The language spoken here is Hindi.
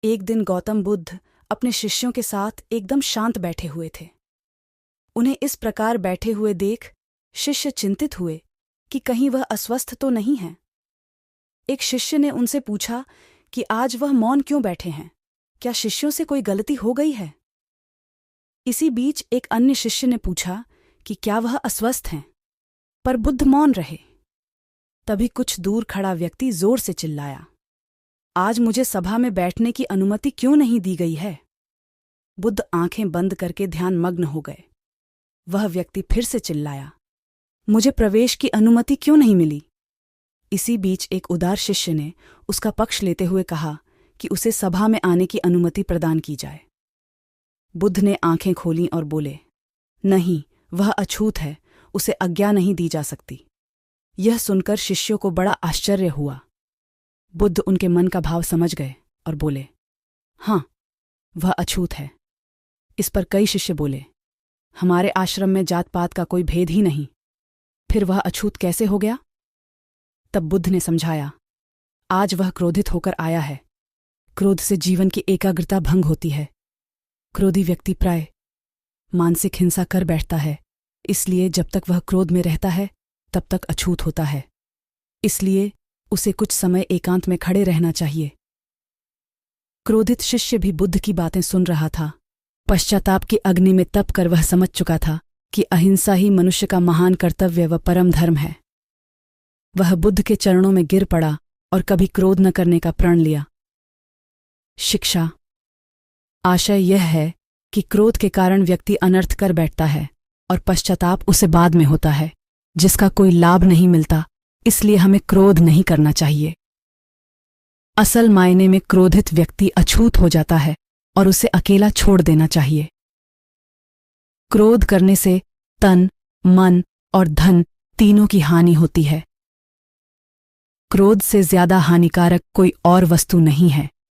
एक दिन गौतम बुद्ध अपने शिष्यों के साथ एकदम शांत बैठे हुए थे। उन्हें इस प्रकार बैठे हुए देख शिष्य चिंतित हुए कि कहीं वह अस्वस्थ तो नहीं है। एक शिष्य ने उनसे पूछा कि आज वह मौन क्यों बैठे हैं, क्या शिष्यों से कोई गलती हो गई है? इसी बीच एक अन्य शिष्य ने पूछा कि क्या वह अस्वस्थ हैं, पर बुद्ध मौन रहे। तभी कुछ दूर खड़ा व्यक्ति जोर से चिल्लाया, आज मुझे सभा में बैठने की अनुमति क्यों नहीं दी गई है? बुद्ध आंखें बंद करके ध्यानमग्न हो गए। वह व्यक्ति फिर से चिल्लाया, मुझे प्रवेश की अनुमति क्यों नहीं मिली? इसी बीच एक उदार शिष्य ने उसका पक्ष लेते हुए कहा कि उसे सभा में आने की अनुमति प्रदान की जाए। बुद्ध ने आंखें खोलीं और बोले, नहीं, वह अछूत है, उसे आज्ञा नहीं दी जा सकती। यह सुनकर शिष्यों को बड़ा आश्चर्य हुआ। बुद्ध उनके मन का भाव समझ गए और बोले, हाँ, वह अछूत है। इस पर कई शिष्य बोले, हमारे आश्रम में जात पात का कोई भेद ही नहीं, फिर वह अछूत कैसे हो गया? तब बुद्ध ने समझाया, आज वह क्रोधित होकर आया है। क्रोध से जीवन की एकाग्रता भंग होती है। क्रोधी व्यक्ति प्राय मानसिक हिंसा कर बैठता है, इसलिए जब तक वह क्रोध में रहता है तब तक अछूत होता है। इसलिए उसे कुछ समय एकांत में खड़े रहना चाहिए। क्रोधित शिष्य भी बुद्ध की बातें सुन रहा था। पश्चाताप की अग्नि में तप कर वह समझ चुका था कि अहिंसा ही मनुष्य का महान कर्तव्य व परम धर्म है। वह बुद्ध के चरणों में गिर पड़ा और कभी क्रोध न करने का प्रण लिया। शिक्षा। आशय यह है कि क्रोध के कारण व्यक्ति अनर्थ कर बैठता है और पश्चाताप उसे बाद में होता है, जिसका कोई लाभ नहीं मिलता। इसलिए हमें क्रोध नहीं करना चाहिए। असल मायने में क्रोधित व्यक्ति अछूत हो जाता है और उसे अकेला छोड़ देना चाहिए। क्रोध करने से तन, मन और धन तीनों की हानि होती है। क्रोध से ज्यादा हानिकारक कोई और वस्तु नहीं है।